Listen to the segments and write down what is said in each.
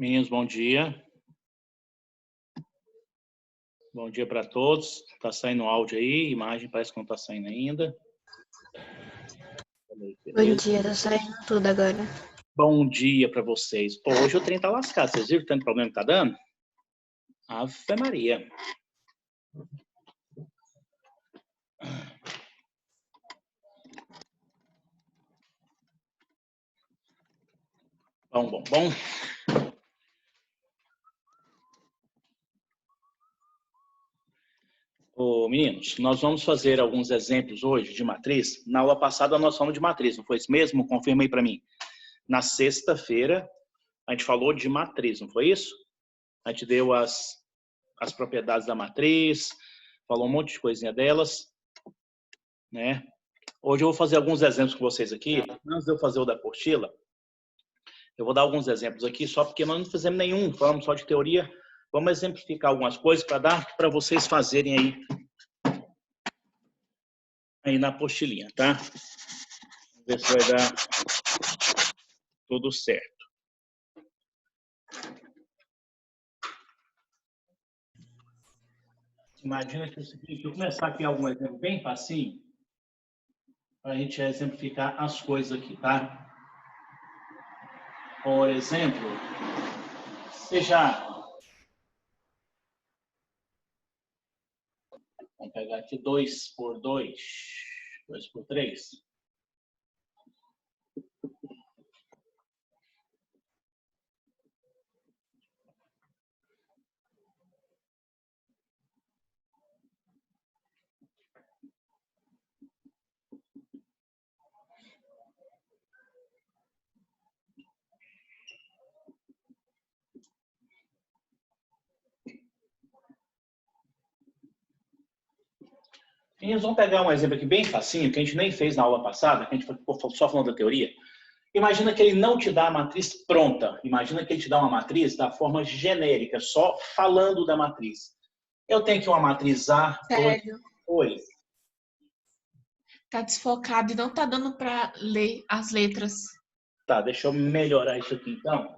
Meninos, bom dia. Bom dia para todos. Tá saindo áudio aí, imagem parece que não tá saindo ainda. Bom dia, tá saindo tudo agora. Bom dia para vocês. Pô, hoje o trem tá lascado. Vocês viram o tanto problema que tá dando? Ave Maria. Bom. Ô, meninos, nós vamos fazer alguns exemplos hoje de matriz. Na aula passada nós falamos de matriz, não foi isso mesmo? Confirma aí para mim. Na sexta-feira a gente falou de matriz, não foi isso? A gente deu as propriedades da matriz, falou um monte de coisinha delas, né? Hoje eu vou fazer alguns exemplos com vocês aqui. Antes de eu fazer o da apostila, eu vou dar alguns exemplos aqui, só porque nós não fizemos nenhum, falamos só de teoria. Vamos exemplificar algumas coisas para dar para vocês fazerem aí na apostilinha, tá? Vamos ver se vai dar tudo certo. Imagina que é o seguinte, eu vou começar aqui algum exemplo bem facinho, para a gente exemplificar as coisas aqui, tá? Por exemplo, vamos pegar aqui 2 por 2, 2 por 3. Meninos, vamos pegar um exemplo aqui bem facinho, que a gente nem fez na aula passada, que a gente ficou só falando da teoria. Imagina que ele não te dá a matriz pronta. Imagina que ele te dá uma matriz da forma genérica, só falando da matriz. Eu tenho aqui uma matriz A. Sério? Oi. Tá desfocado e não tá dando pra ler as letras. Tá, deixa eu melhorar isso aqui então.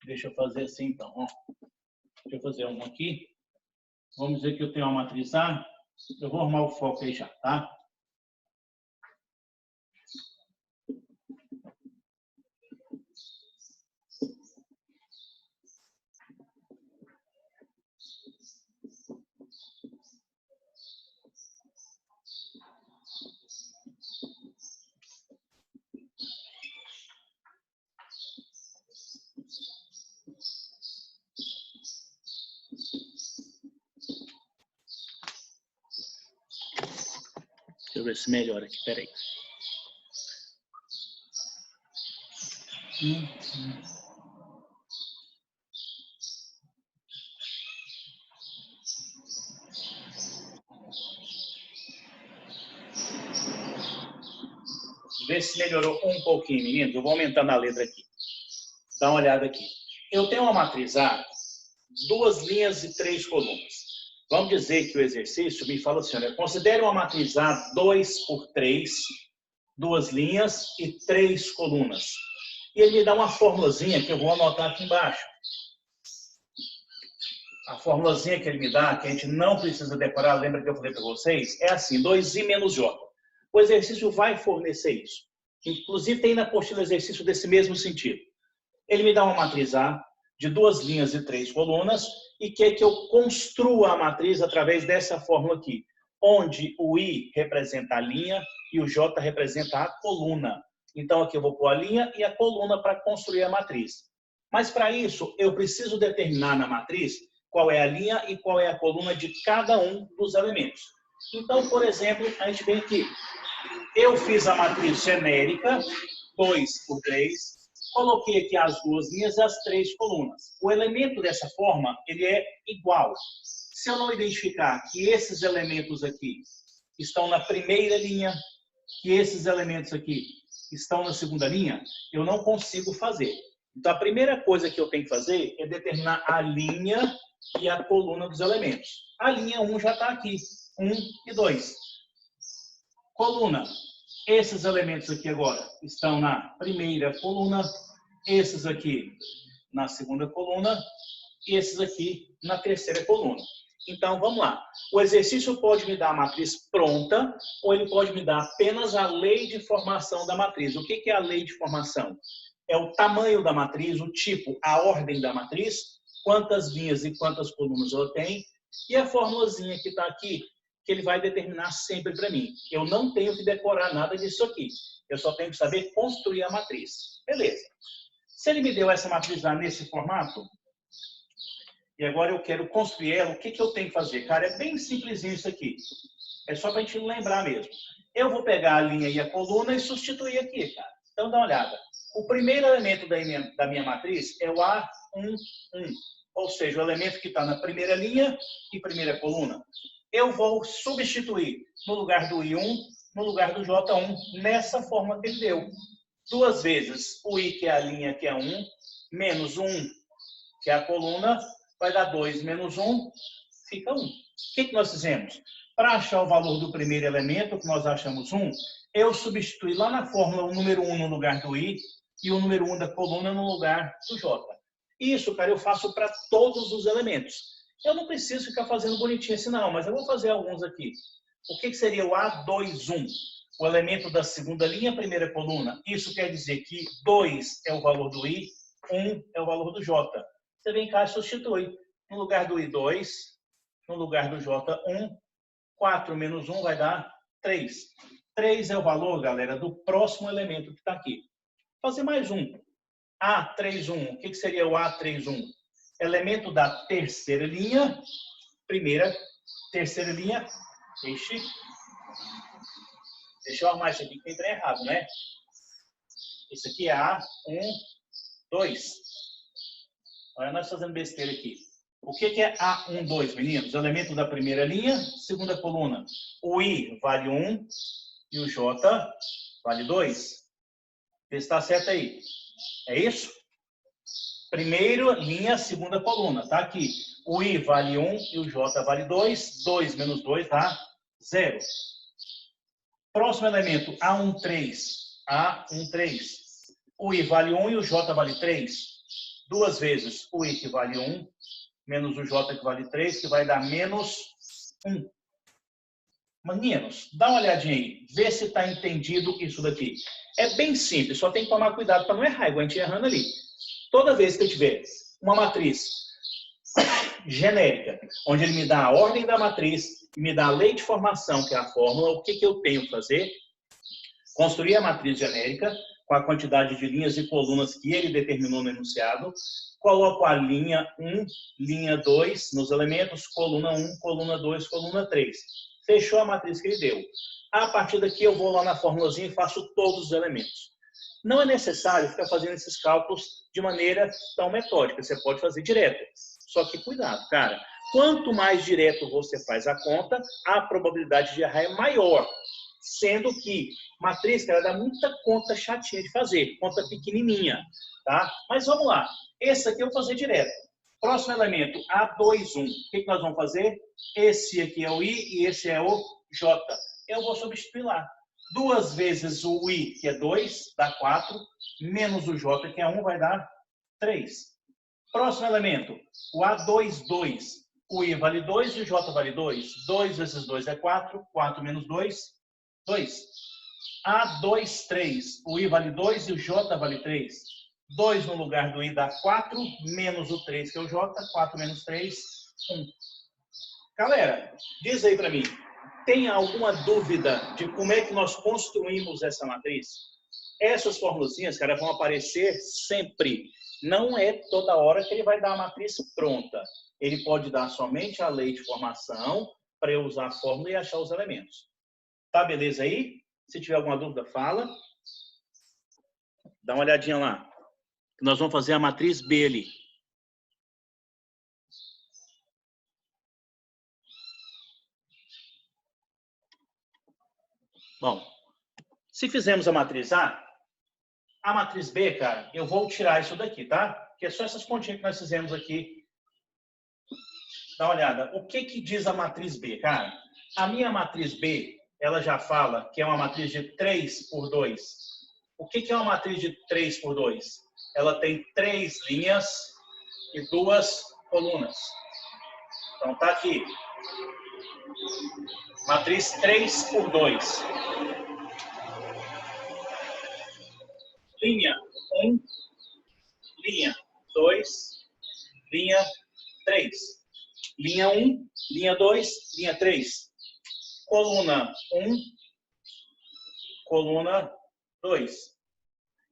Deixa eu fazer assim então. Ó. Deixa eu fazer uma aqui. Vamos dizer que eu tenho uma matriz A. Eu vou arrumar o foco aí já, tá? Deixa eu ver se melhora aqui, peraí. Vê se melhorou um pouquinho, meninos. Eu vou aumentando a letra aqui. Dá uma olhada aqui. Eu tenho uma matriz A, 2 linhas e 3 colunas. Vamos dizer que o exercício me fala assim, olha, considere uma matriz A 2 por 3, 2 linhas e 3 colunas. E ele me dá uma formulazinha que eu vou anotar aqui embaixo. A formulazinha que ele me dá, que a gente não precisa decorar, lembra que eu falei para vocês? É assim, 2i menos j. O exercício vai fornecer isso. Inclusive tem na apostila exercício desse mesmo sentido. Ele me dá uma matriz A de 2 linhas e 3 colunas e quer que eu construa a matriz através dessa fórmula aqui, onde o I representa a linha e o J representa a coluna. Então aqui eu vou pôr a linha e a coluna para construir a matriz. Mas para isso eu preciso determinar na matriz qual é a linha e qual é a coluna de cada um dos elementos. Então, por exemplo, a gente vem aqui. Eu fiz a matriz genérica, 2 por 3, coloquei aqui as 2 linhas e as 3 colunas. O elemento dessa forma, ele é igual. Se eu não identificar que esses elementos aqui estão na primeira linha, que esses elementos aqui estão na segunda linha, eu não consigo fazer. Então, a primeira coisa que eu tenho que fazer é determinar a linha e a coluna dos elementos. A linha 1 já está aqui, 1 e 2. Coluna. Esses elementos aqui agora estão na primeira coluna, esses aqui na segunda coluna e esses aqui na terceira coluna. Então, vamos lá. O exercício pode me dar a matriz pronta ou ele pode me dar apenas a lei de formação da matriz. O que é a lei de formação? É o tamanho da matriz, o tipo, a ordem da matriz, quantas linhas e quantas colunas ela tem, e a formulazinha que está aqui, que ele vai determinar sempre para mim. Eu não tenho que decorar nada disso aqui. Eu só tenho que saber construir a matriz. Beleza. Se ele me deu essa matriz lá nesse formato, e agora eu quero construir ela, o que eu tenho que fazer? Cara, é bem simplesinho isso aqui. É só para a gente lembrar mesmo. Eu vou pegar a linha e a coluna e substituir aqui, cara. Então, dá uma olhada. O primeiro elemento da minha matriz é o A11, ou seja, o elemento que está na primeira linha e primeira coluna. Eu vou substituir no lugar do I1, no lugar do J1, nessa forma que ele deu. Duas vezes o I, que é a linha, que é 1, menos 1, que é a coluna, vai dar 2 menos 1, fica 1. O que nós fizemos? Para achar o valor do primeiro elemento, que nós achamos 1, eu substituí lá na fórmula o número 1 no lugar do I e o número 1 da coluna no lugar do J. Isso, cara, eu faço para todos os elementos. Eu não preciso ficar fazendo bonitinho assim, não, mas eu vou fazer alguns aqui. O que seria o A21? O elemento da segunda linha, primeira coluna. Isso quer dizer que 2 é o valor do I, 1 é o valor do J. Você vem cá e substitui. No lugar do I, 2. No lugar do J, 1. 4 menos 1 vai dar 3. 3 é o valor, galera, do próximo elemento que está aqui. Vou fazer mais um. A31. O que seria o A31? Elemento da terceira linha. Terceira linha. Deixa eu arrumar isso aqui que tem trem errado, né? Isso aqui é A1, 2. Olha nós fazendo besteira aqui. O que é A1, 2, meninos? Elemento da primeira linha, segunda coluna. O I vale 1 e o J vale 2. Vê se está certo aí. É isso? Primeira linha, segunda coluna. Tá aqui. O I vale 1 e o J vale 2. 2 menos 2 dá 0. Próximo elemento, A13. A13. O I vale 1 e o J vale 3. Duas vezes o I que vale 1, menos o J que vale 3, que vai dar menos 1. Meninos, dá uma olhadinha aí. Vê se está entendido isso daqui. É bem simples, só tem que tomar cuidado para não errar, igual a gente errando ali. Toda vez que eu tiver uma matriz genérica, onde ele me dá a ordem da matriz e me dá a lei de formação, que é a fórmula, o que eu tenho que fazer? Construir a matriz genérica com a quantidade de linhas e colunas que ele determinou no enunciado. Coloco a linha 1, linha 2 nos elementos, coluna 1, coluna 2, coluna 3. Fechou a matriz que ele deu. A partir daqui eu vou lá na formulazinha e faço todos os elementos. Não é necessário ficar fazendo esses cálculos de maneira tão metódica. Você pode fazer direto. Só que cuidado, cara. Quanto mais direto você faz a conta, a probabilidade de errar é maior. Sendo que matriz, cara, dá muita conta chatinha de fazer. Conta pequenininha, tá? Mas vamos lá. Esse aqui eu vou fazer direto. Próximo elemento, A21. O que nós vamos fazer? Esse aqui é o I e esse é o J. Eu vou substituir lá. Duas vezes o I, que é 2, dá 4. Menos o J, que é 1, vai dar 3. Próximo elemento, o A22. O I vale 2 e o J vale 2. 2 vezes 2 é 4. 4 menos 2, 2. A23. O I vale 2 e o J vale 3. 2 no lugar do I dá 4, menos o 3, que é o J. 4 menos 3, 1. Galera, diz aí para mim, tem alguma dúvida de como é que nós construímos essa matriz? Essas formulazinhas, cara, vão aparecer sempre. Não é toda hora que ele vai dar a matriz pronta. Ele pode dar somente a lei de formação para eu usar a fórmula e achar os elementos. Tá beleza aí? Se tiver alguma dúvida, fala. Dá uma olhadinha lá. Nós vamos fazer a matriz B ali. Bom, se fizermos a matriz B, cara, eu vou tirar isso daqui, tá? Que é só essas pontinhas que nós fizemos aqui. Dá uma olhada. O que diz a matriz B, cara? A minha matriz B, ela já fala que é uma matriz de 3 por 2. O que é uma matriz de 3 por 2? Ela tem 3 linhas e 2 colunas. Então, está aqui. Matriz 3 por 2. Linha 1, linha 2, linha 3. Linha 1, linha 2, linha 3. Coluna 1, coluna 2.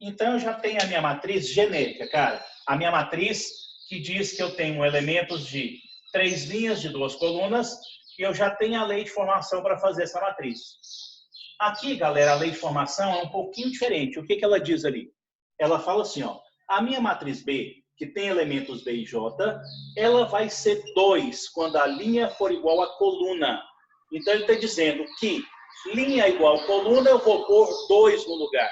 Então, eu já tenho a minha matriz genérica, cara. A minha matriz que diz que eu tenho elementos de 3 linhas de 2 colunas e eu já tenho a lei de formação para fazer essa matriz. Aqui, galera, a lei de formação é um pouquinho diferente. O que ela diz ali? Ela fala assim, ó, a minha matriz B, que tem elementos B e J, ela vai ser 2 quando a linha for igual a coluna. Então, ele está dizendo que linha igual a coluna, eu vou pôr 2 no lugar.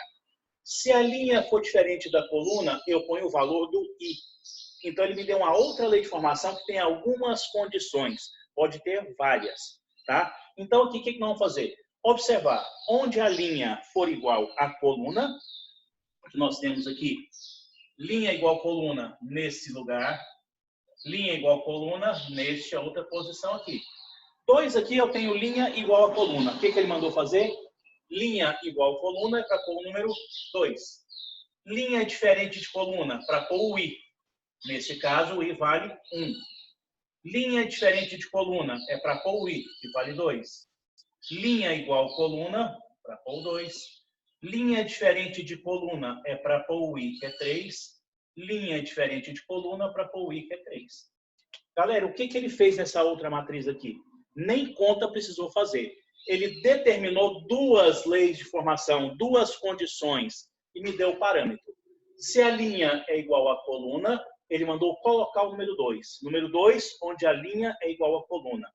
Se a linha for diferente da coluna, eu ponho o valor do I. Então, ele me deu uma outra lei de formação que tem algumas condições. Pode ter várias, tá? Então, aqui, o que nós vamos fazer? Observar onde a linha for igual à coluna, que nós temos aqui, linha igual a coluna nesse lugar, linha igual a coluna nesta outra posição aqui. 2 aqui eu tenho linha igual a coluna. O que ele mandou fazer? Linha igual a coluna é para pôr o número 2. Linha diferente de coluna para pôr o I. Nesse caso, o I vale 1. Linha diferente de coluna é para pôr o I, que vale 2. Linha igual a coluna para pôr o 2. Linha diferente de coluna é para pôr o I, que é 3. Linha diferente de coluna para pôr o I, que é 3. Galera, o que ele fez nessa outra matriz aqui? Nem conta precisou fazer. Ele determinou 2 leis de formação, 2 condições e me deu o parâmetro. Se a linha é igual à coluna, ele mandou colocar o número 2. Número 2, onde a linha é igual à coluna.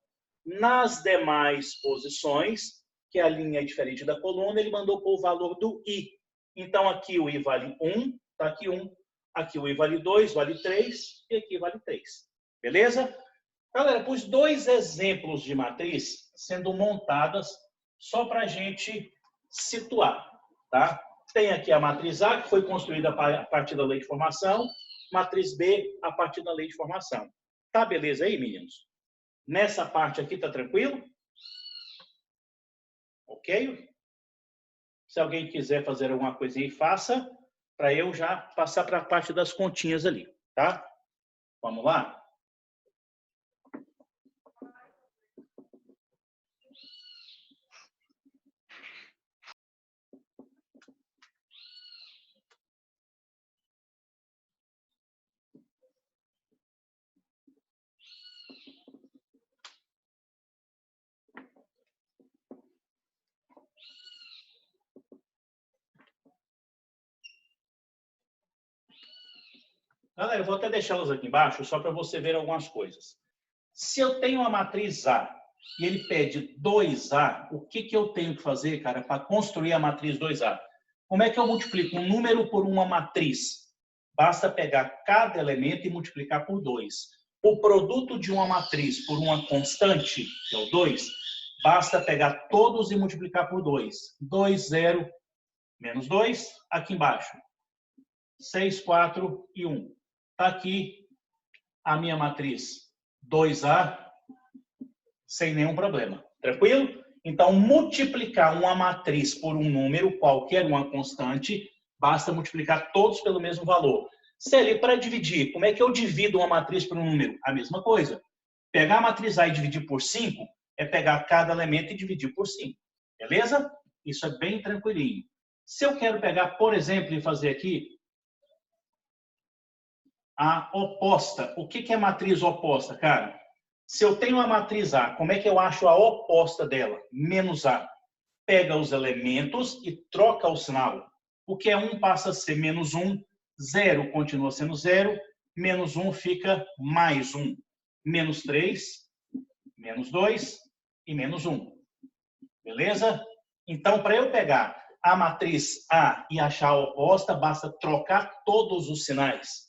Nas demais posições, que a linha é diferente da coluna, ele mandou pôr o valor do I. Então, aqui o I vale 1, está aqui 1. Aqui o I vale 2, vale 3, e aqui vale 3. Beleza? Galera, pus 2 exemplos de matriz sendo montadas só para a gente situar, tá? Tem aqui a matriz A, que foi construída a partir da lei de formação, matriz B, a partir da lei de formação. Tá beleza aí, meninos? Nessa parte aqui, tá tranquilo? Ok? Se alguém quiser fazer alguma coisa aí, faça, para eu já passar para a parte das continhas ali, tá? Vamos lá? Galera, eu vou até deixá-las aqui embaixo, só para você ver algumas coisas. Se eu tenho uma matriz A e ele pede 2A, o que eu tenho que fazer, cara, para construir a matriz 2A? Como é que eu multiplico um número por uma matriz? Basta pegar cada elemento e multiplicar por 2. O produto de uma matriz por uma constante, que é o 2, basta pegar todos e multiplicar por 2. 2, 0, menos 2, aqui embaixo. 6, 4 e 1. Está aqui a minha matriz 2A sem nenhum problema. Tranquilo? Então, multiplicar uma matriz por um número, qualquer uma constante, basta multiplicar todos pelo mesmo valor. Celi, para dividir, como é que eu divido uma matriz por um número? A mesma coisa. Pegar a matriz A e dividir por 5 é pegar cada elemento e dividir por 5. Beleza? Isso é bem tranquilinho. Se eu quero pegar, por exemplo, e fazer aqui a oposta. O que é matriz oposta, cara? Se eu tenho a matriz A, como é que eu acho a oposta dela? Menos A. Pega os elementos e troca o sinal. O que é 1 passa a ser menos 1, 0 continua sendo 0, menos 1 fica mais 1. Menos 3, menos 2 e menos 1. Beleza? Então, para eu pegar a matriz A e achar a oposta, basta trocar todos os sinais.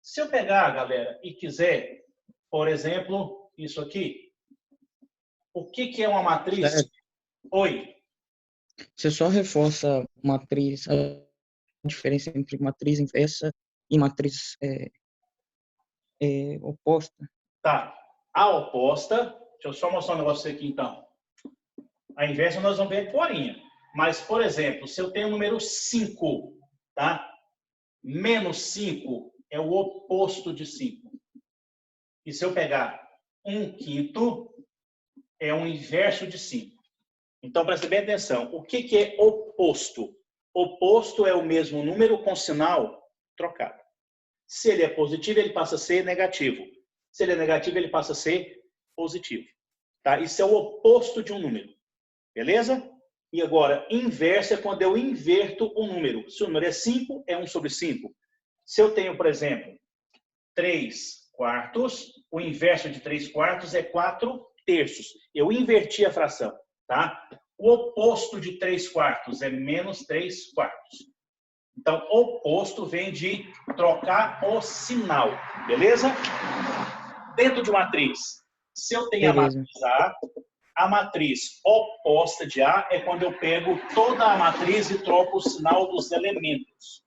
Se eu pegar, galera, e quiser, por exemplo, isso aqui, o que é uma matriz? Certo. Oi. Você só reforça matriz, a diferença entre matriz inversa e matriz oposta. Tá. A oposta, deixa eu só mostrar um negócio aqui, então. A inversa nós vamos ver forinha. Mas, por exemplo, se eu tenho o número 5, tá? Menos 5 é o oposto de 5. E se eu pegar 1/5, é o inverso de 5. Então, preste bem atenção. O que é oposto? Oposto é o mesmo número com sinal trocado. Se ele é positivo, ele passa a ser negativo. Se ele é negativo, ele passa a ser positivo. Tá? Isso é o oposto de um número. Beleza? E agora, inverso é quando eu inverto o número. Se o número é 5, é 1/5. Se eu tenho, por exemplo, 3/4, o inverso de 3/4 é 4/3. Eu inverti a fração. Tá? O oposto de 3/4 é menos 3/4. Então, oposto vem de trocar o sinal, beleza? Dentro de matriz, se eu tenho Beleza. a matriz oposta de A é quando eu pego toda a matriz e troco o sinal dos elementos.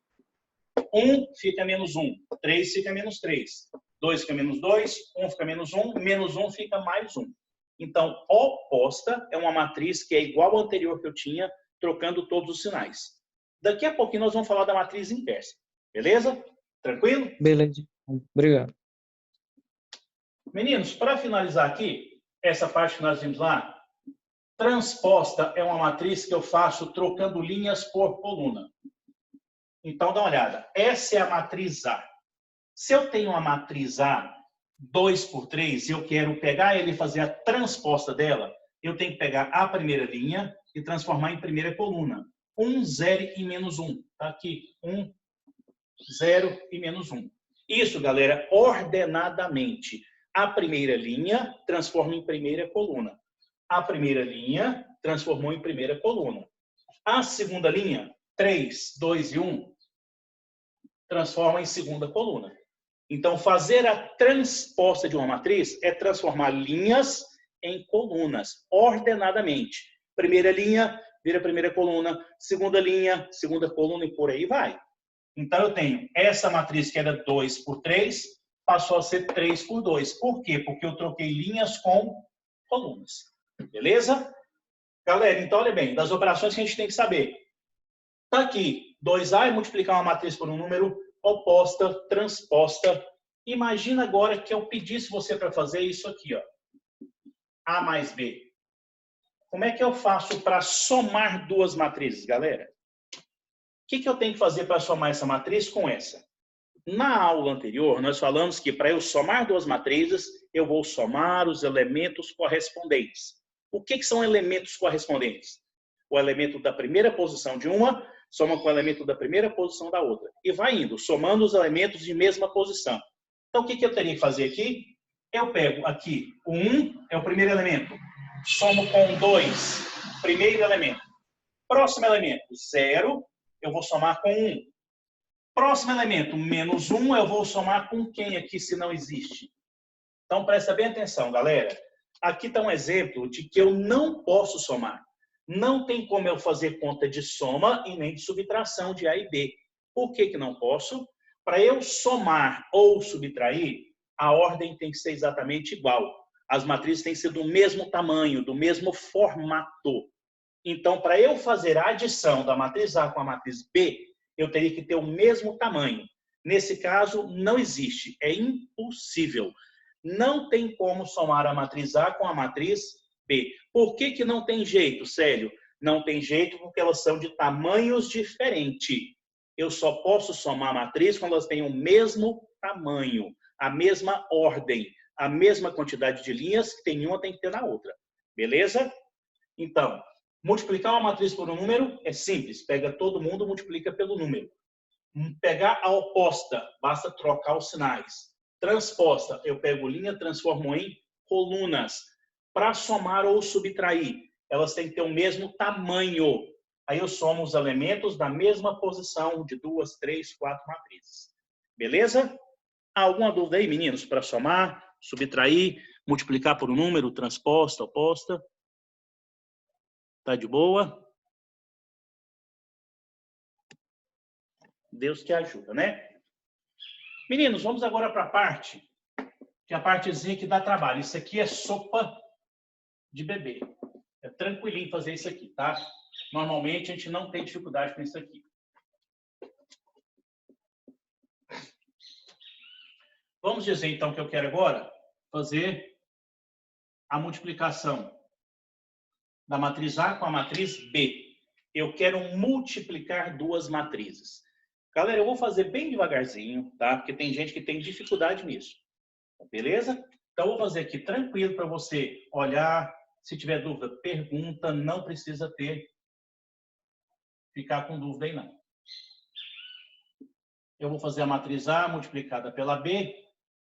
1 fica menos 1, 3 fica menos 3, 2 fica menos 2, 1 fica menos 1, menos 1 fica mais 1. Então, oposta é uma matriz que é igual à anterior que eu tinha, trocando todos os sinais. Daqui a pouquinho nós vamos falar da matriz inversa. Beleza? Tranquilo? Beleza. Obrigado. Meninos, para finalizar aqui, essa parte que nós vimos lá, transposta é uma matriz que eu faço trocando linhas por coluna. Então, dá uma olhada. Essa é a matriz A. Se eu tenho uma matriz A 2/3 e eu quero pegar ela e fazer a transposta dela, eu tenho que pegar a primeira linha e transformar em primeira coluna. 1, 0 e menos 1. Tá aqui. 1, 0 e menos 1. Isso, galera, ordenadamente. A primeira linha transforma em primeira coluna. A primeira linha transformou em primeira coluna. A segunda linha, 3, 2 e 1, transforma em segunda coluna. Então, fazer a transposta de uma matriz é transformar linhas em colunas, ordenadamente. Primeira linha vira primeira coluna, segunda linha, segunda coluna e por aí vai. Então, eu tenho essa matriz que era 2/3, passou a ser 3/2. Por quê? Porque eu troquei linhas com colunas. Beleza? Galera, então, olha bem, das operações que a gente tem que saber. Está aqui, 2A é multiplicar uma matriz por um número, oposta, transposta. Imagina agora que eu pedisse você para fazer isso aqui, ó. A mais B. Como é que eu faço para somar duas matrizes, galera? O que eu tenho que fazer para somar essa matriz com essa? Na aula anterior, nós falamos que para eu somar duas matrizes, eu vou somar os elementos correspondentes. O que são elementos correspondentes? O elemento da primeira posição de uma soma com o elemento da primeira posição da outra. E vai indo, somando os elementos de mesma posição. Então, o que eu teria que fazer aqui? Eu pego aqui o 1, é o primeiro elemento. Somo com 2, primeiro elemento. Próximo elemento, 0, eu vou somar com 1. Próximo elemento, menos 1, eu vou somar com quem aqui, se não existe? Então, presta bem atenção, galera. Aqui está um exemplo de que eu não posso somar. Não tem como eu fazer conta de soma e nem de subtração de A e B. Por que não posso? Para eu somar ou subtrair, a ordem tem que ser exatamente igual. As matrizes têm que ser do mesmo tamanho, do mesmo formato. Então, para eu fazer a adição da matriz A com a matriz B, eu teria que ter o mesmo tamanho. Nesse caso, não existe. É impossível. Não tem como somar a matriz A com a matriz B. Por que não tem jeito, Célio? Não tem jeito porque elas são de tamanhos diferentes. Eu só posso somar a matriz quando elas têm o mesmo tamanho, a mesma ordem, a mesma quantidade de linhas que tem uma tem que ter na outra. Beleza? Então, multiplicar uma matriz por um número é simples. Pega todo mundo, multiplica pelo número. Pegar a oposta, basta trocar os sinais. Transposta, eu pego linha, transformo em colunas. Para somar ou subtrair, elas têm que ter o mesmo tamanho. Aí eu somo os elementos da mesma posição de 2, 3, 4 matrizes. Beleza? Alguma dúvida aí, meninos? Para somar, subtrair, multiplicar por um número, transposta, oposta? Tá de boa? Deus que ajuda, né? Meninos, vamos agora para a parte que é a partezinha que dá trabalho. Isso aqui é sopa de bebê. É tranquilinho fazer isso aqui, tá? Normalmente a gente não tem dificuldade com isso aqui. Vamos dizer então que eu quero agora fazer a multiplicação da matriz A com a matriz B. Eu quero multiplicar duas matrizes. Galera, eu vou fazer bem devagarzinho, tá? Porque tem gente que tem dificuldade nisso. Beleza? Então, eu vou fazer aqui tranquilo para você olhar. Se tiver dúvida, pergunta. Não precisa ficar com dúvida aí, não. Eu vou fazer a matriz A multiplicada pela B.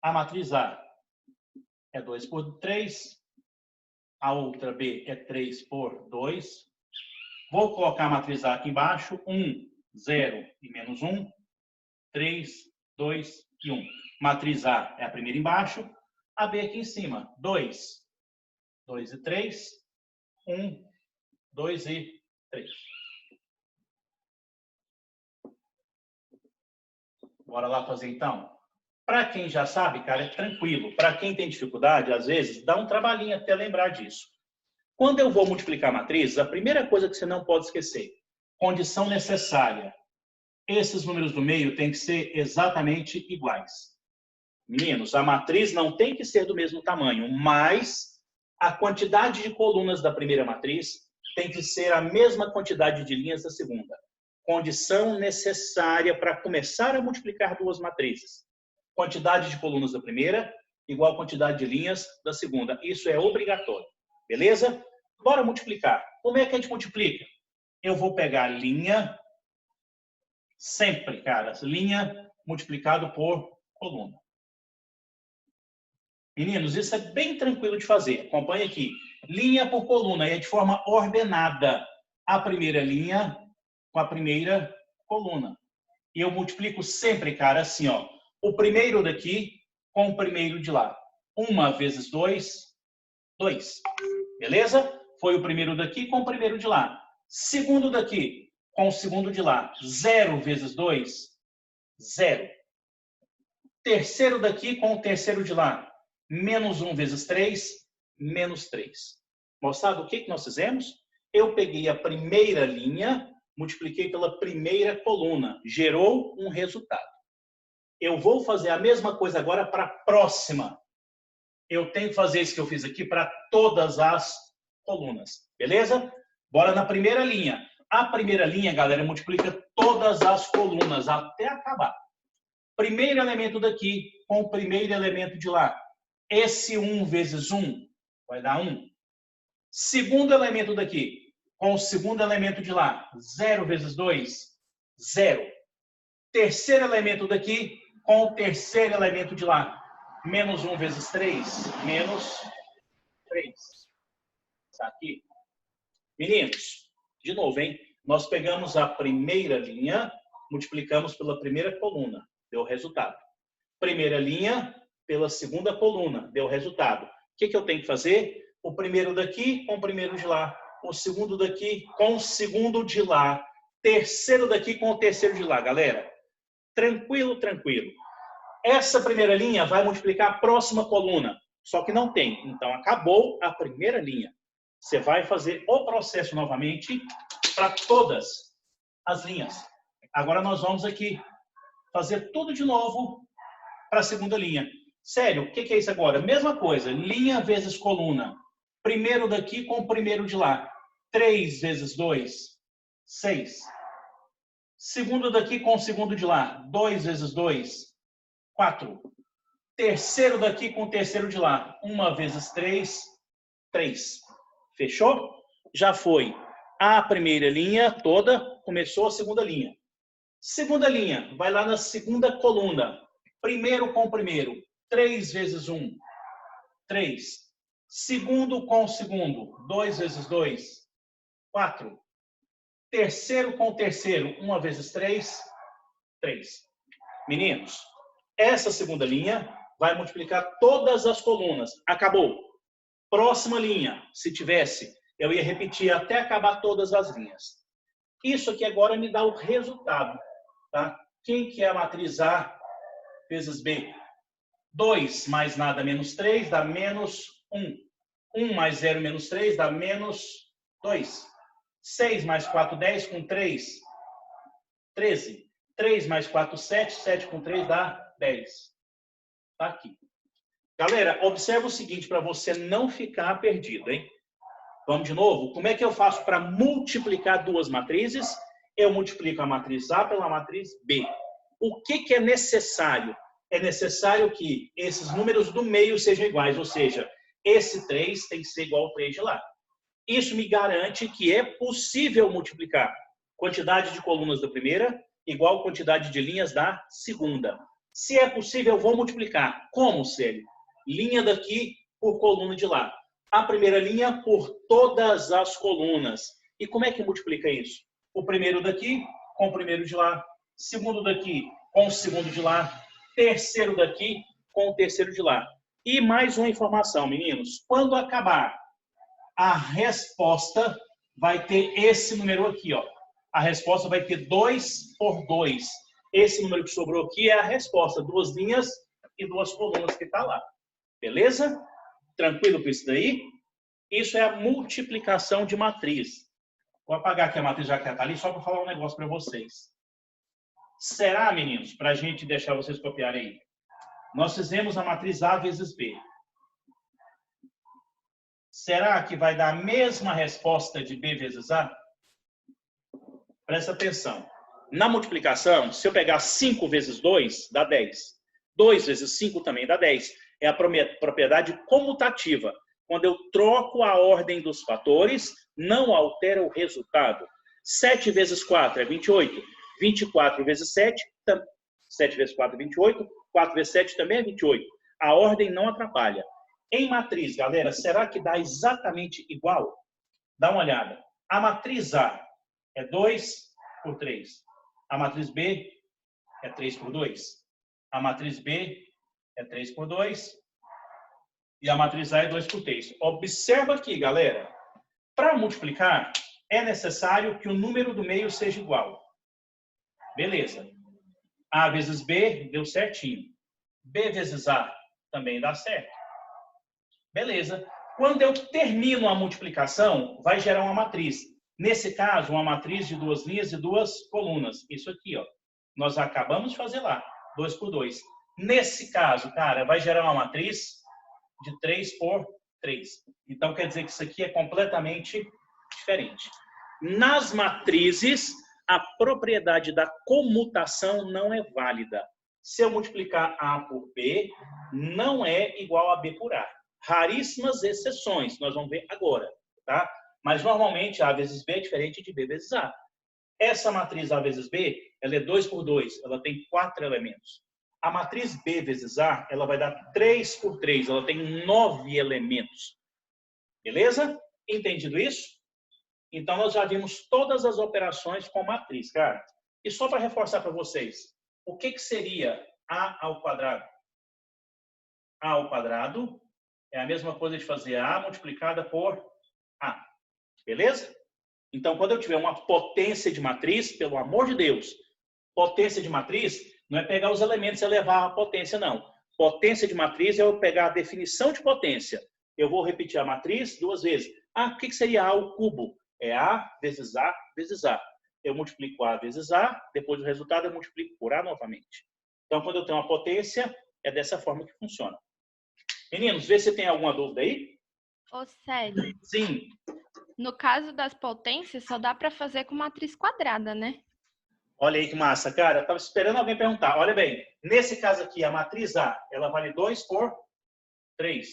A matriz A é 2 por 3. A outra B é 3 por 2. Vou colocar a matriz A aqui embaixo. 1, 0 e menos 1. 3, 2 e 1. Matriz A é a primeira embaixo. A B aqui em cima. 2, 2 e 3. 1, 2 e 3. Bora lá fazer então? Para quem já sabe, cara, é tranquilo. Para quem tem dificuldade, às vezes, dá um trabalhinho até lembrar disso. Quando eu vou multiplicar matrizes, a primeira coisa que você não pode esquecer, condição necessária. Esses números do meio têm que ser exatamente iguais. Meninos, a matriz não tem que ser do mesmo tamanho, mas a quantidade de colunas da primeira matriz tem que ser a mesma quantidade de linhas da segunda. Condição necessária para começar a multiplicar duas matrizes. Quantidade de colunas da primeira igual a quantidade de linhas da segunda. Isso é obrigatório. Beleza? Bora multiplicar. Como é que a gente multiplica? Eu vou pegar linha, sempre, cara, linha multiplicado por coluna. Meninos, isso é bem tranquilo de fazer. Acompanhe aqui. Linha por coluna, é de forma ordenada. A primeira linha com a primeira coluna. E eu multiplico sempre, cara, assim, ó. O primeiro daqui com o primeiro de lá. 1 vezes 2, 2. Beleza? Foi o primeiro daqui com o primeiro de lá. Segundo daqui com o segundo de lá. 0 vezes 2, 0. Terceiro daqui com o terceiro de lá. Menos 1 vezes 3, menos 3. Moçada, o que nós fizemos? Eu peguei a primeira linha, multipliquei pela primeira coluna. Gerou um resultado. Eu vou fazer a mesma coisa agora para a próxima. Eu tenho que fazer isso que eu fiz aqui para todas as colunas. Beleza? Bora na primeira linha. A primeira linha, galera, multiplica todas as colunas até acabar. Primeiro elemento daqui com o primeiro elemento de lá. Esse 1 vezes 1 vai dar 1. Segundo elemento daqui com o segundo elemento de lá. 0 vezes 2, 0. Terceiro elemento daqui com o terceiro elemento de lá. Menos 1 vezes 3, menos 3. Está aqui. Meninos, de novo, hein? Nós pegamos a primeira linha, multiplicamos pela primeira coluna. Deu resultado. Primeira linha pela segunda coluna. Deu resultado. O que eu tenho que fazer? O primeiro daqui com o primeiro de lá. O segundo daqui com o segundo de lá. Terceiro daqui com o terceiro de lá, galera. Tranquilo, tranquilo. Essa primeira linha vai multiplicar a próxima coluna. Só que não tem. Então, acabou a primeira linha. Você vai fazer o processo novamente para todas as linhas. Agora, nós vamos aqui fazer tudo de novo para a segunda linha. Sério, o que é isso agora? Mesma coisa. Linha vezes coluna. Primeiro daqui com o primeiro de lá. 3 vezes 2, 6. Segundo daqui com o segundo de lá. 2 vezes 2, 4. Terceiro daqui com o terceiro de lá. 1 vezes 3, 3. Fechou? Já foi a primeira linha toda, começou a segunda linha. Segunda linha, vai lá na segunda coluna. Primeiro com o primeiro. 3 vezes 1, 3. Segundo com o segundo. 2 vezes 2, 4. Terceiro com o terceiro. 1 vezes 3, 3. Meninos, essa segunda linha vai multiplicar todas as colunas. Acabou. Próxima linha, se tivesse, eu ia repetir até acabar todas as linhas. Isso aqui agora me dá o resultado. Tá? Quem que é a matriz A vezes B? 2 mais nada menos 3 dá menos 1. 1 mais 0 menos 3 dá menos 2. 6 mais 4, 10 com 3, 13. 3 mais 4, 7. 7 com 3 dá 10. Tá aqui. Galera, observa o seguinte para você não ficar perdido, hein? Vamos de novo? Como é que eu faço para multiplicar duas matrizes? Eu multiplico a matriz A pela matriz B. O que é necessário? É necessário que esses números do meio sejam iguais, ou seja, esse 3 tem que ser igual ao 3 de lá. Isso me garante que é possível multiplicar quantidade de colunas da primeira igual quantidade de linhas da segunda. Se é possível, eu vou multiplicar. Como, Célio? Linha daqui por coluna de lá. A primeira linha por todas as colunas. E como é que multiplica isso? O primeiro daqui com o primeiro de lá. Segundo daqui com o segundo de lá. Terceiro daqui com o terceiro de lá. E mais uma informação, meninos. Quando acabar, a resposta vai ter esse número aqui, ó. A resposta vai ter 2 por 2. Esse número que sobrou aqui é a resposta. 2 linhas e 2 colunas que está lá. Beleza? Tranquilo com isso daí? Isso é a multiplicação de matriz. Vou apagar aqui a matriz já que está ali, só para falar um negócio para vocês. Será, meninos, para a gente deixar vocês copiarem aí? Nós fizemos a matriz A vezes B. Será que vai dar a mesma resposta de B vezes A? Presta atenção. Na multiplicação, se eu pegar 5 vezes 2, dá 10. 2 vezes 5 também dá 10. É a propriedade comutativa. Quando eu troco a ordem dos fatores, não altera o resultado. 7 vezes 4 é 28. 24 vezes 7, 7 vezes 4 é 28. 4 vezes 7 também é 28. A ordem não atrapalha. Em matriz, galera, será que dá exatamente igual? Dá uma olhada. A matriz A é 2 por 3. A matriz B é 3 por 2. A matriz B é 3 por 2. E a matriz A é 2 por 3. Observa aqui, galera. Para multiplicar, é necessário que o número do meio seja igual. Beleza. A vezes B deu certinho. B vezes A também dá certo. Beleza. Quando eu termino a multiplicação, vai gerar uma matriz. Nesse caso, uma matriz de 2 linhas e 2 colunas. Isso aqui, ó. Nós acabamos de fazer lá. 2 por 2. Nesse caso, cara, vai gerar uma matriz de 3 por 3. Então, quer dizer que isso aqui é completamente diferente. Nas matrizes, a propriedade da comutação não é válida. Se eu multiplicar A por B, não é igual a B por A. Raríssimas exceções, nós vamos ver agora, tá? Mas normalmente A vezes B é diferente de B vezes A. Essa matriz A vezes B, ela é 2 por 2, ela tem 4 elementos. A matriz B vezes A, ela vai dar 3 por 3, ela tem 9 elementos. Beleza? Entendido isso? Então, nós já vimos todas as operações com matriz, cara. E só para reforçar para vocês, o que seria A ao quadrado? A ao quadrado é a mesma coisa de fazer A multiplicada por A. Beleza? Então, quando eu tiver uma potência de matriz, pelo amor de Deus, potência de matriz não é pegar os elementos e elevar a potência, não. Potência de matriz é eu pegar a definição de potência. Eu vou repetir a matriz 2 vezes. Ah, o que seria A ao cubo? É A vezes A vezes A. Eu multiplico A vezes A, depois do resultado eu multiplico por A novamente. Então, quando eu tenho uma potência, é dessa forma que funciona. Meninos, vê se tem alguma dúvida aí. Ô, Célio. Sim. No caso das potências, só dá para fazer com matriz quadrada, né? Olha aí que massa, cara. Eu estava esperando alguém perguntar. Olha bem, nesse caso aqui, a matriz A, ela vale 2 por 3.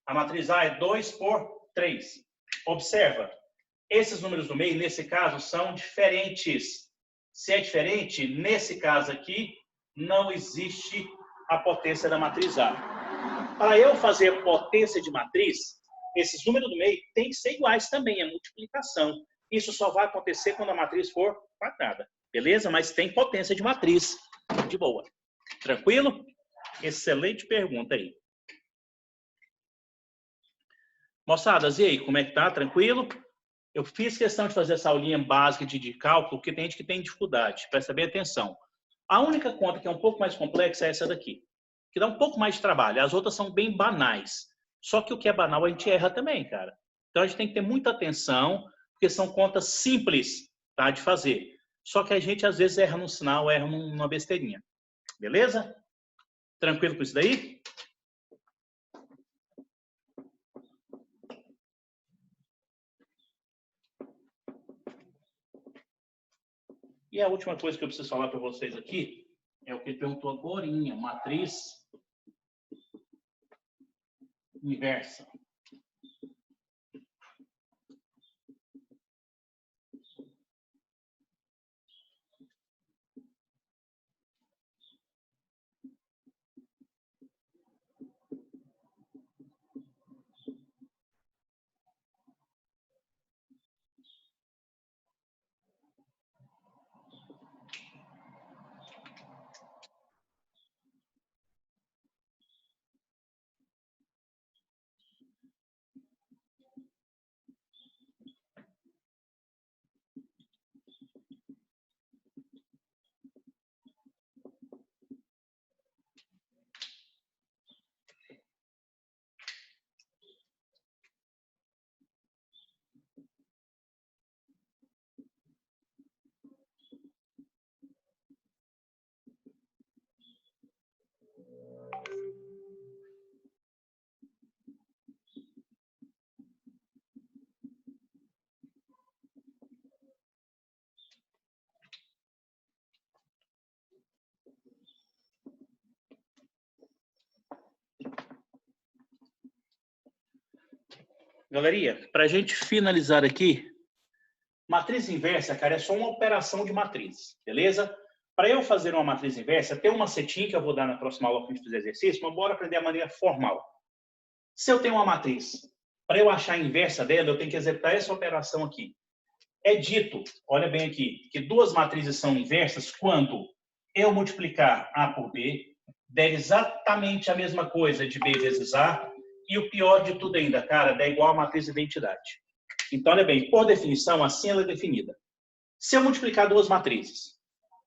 A matriz A é 2 por 3. Observa, esses números do meio, nesse caso, são diferentes. Se é diferente, nesse caso aqui, não existe a potência da matriz A. Para eu fazer potência de matriz, esses números do meio têm que ser iguais também, é multiplicação. Isso só vai acontecer quando a matriz for quadrada. Beleza? Mas tem potência de matriz. De boa. Tranquilo? Excelente pergunta aí. Moçadas, e aí? Como é que tá? Tranquilo? Eu fiz questão de fazer essa aulinha básica de cálculo, porque tem gente que tem dificuldade. Presta bem atenção. A única conta que é um pouco mais complexa é essa daqui. que dá um pouco mais de trabalho. As outras são bem banais. Só que o que é banal a gente erra também, cara. Então a gente tem que ter muita atenção, porque são contas simples, tá, de fazer. Só que a gente às vezes erra num sinal, erra numa besteirinha. Beleza? Tranquilo com isso daí? E a última coisa que eu preciso falar para vocês aqui é o que ele perguntou agora, matriz inversa. Galerinha, para a gente finalizar aqui, matriz inversa, cara, é só uma operação de matriz, beleza? Para eu fazer uma matriz inversa, tem um macetinho que eu vou dar na próxima aula que a gente fizer exercício, mas bora aprender a maneira formal. Se eu tenho uma matriz, para eu achar a inversa dela, eu tenho que executar essa operação aqui. É dito, olha bem aqui, que duas matrizes são inversas quando eu multiplicar A por B, der exatamente a mesma coisa de B vezes A, e o pior de tudo ainda, cara, dá igual a matriz de identidade. Então, olha bem, por definição, assim ela é definida. Se eu multiplicar duas matrizes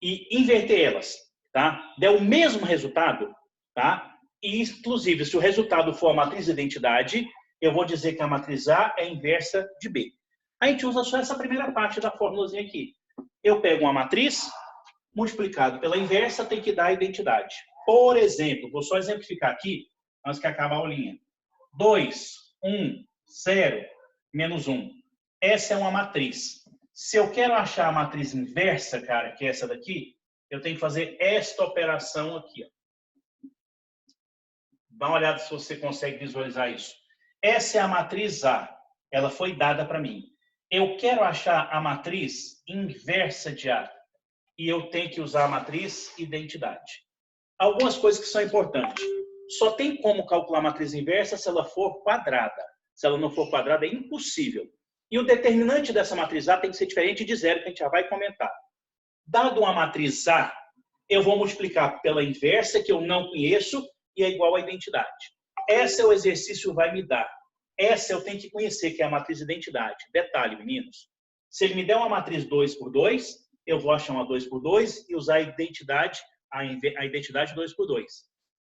e inverter elas, tá? Der o mesmo resultado, tá? E, inclusive, se o resultado for a matriz de identidade, eu vou dizer que a matriz A é inversa de B. A gente usa só essa primeira parte da fórmulazinha aqui. Eu pego uma matriz, multiplicado pela inversa, tem que dar a identidade. Por exemplo, vou só exemplificar aqui, antes que acabe a aulinha. 2, 1, 0, menos 1. Essa é uma matriz. Se eu quero achar a matriz inversa, cara, que é essa daqui, eu tenho que fazer esta operação aqui. Ó. Dá uma olhada se você consegue visualizar isso. Essa é a matriz A. Ela foi dada para mim. Eu quero achar a matriz inversa de A. E eu tenho que usar a matriz identidade. Algumas coisas que são importantes. Só tem como calcular a matriz inversa se ela for quadrada. Se ela não for quadrada, é impossível. E o determinante dessa matriz A tem que ser diferente de zero, que a gente já vai comentar. Dado uma matriz A, eu vou multiplicar pela inversa, que eu não conheço, e é igual à identidade. Esse é o exercício que vai me dar. Essa eu tenho que conhecer, que é a matriz identidade. Detalhe, meninos. Se ele me der uma matriz 2 por 2, eu vou achar uma 2 por 2 e usar a identidade 2 por 2.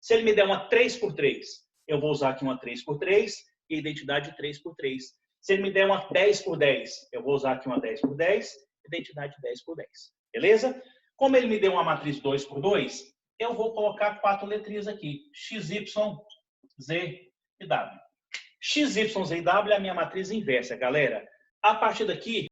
Se ele me der uma 3 por 3, eu vou usar aqui uma 3 por 3 e a identidade 3 por 3. Se ele me der uma 10 por 10, eu vou usar aqui uma 10 por 10, identidade 10 por 10. Beleza? Como ele me deu uma matriz 2 por 2, eu vou colocar 4 letrinhas aqui. X, Y, Z e W. X, Y, Z e W é a minha matriz inversa, galera. A partir daqui,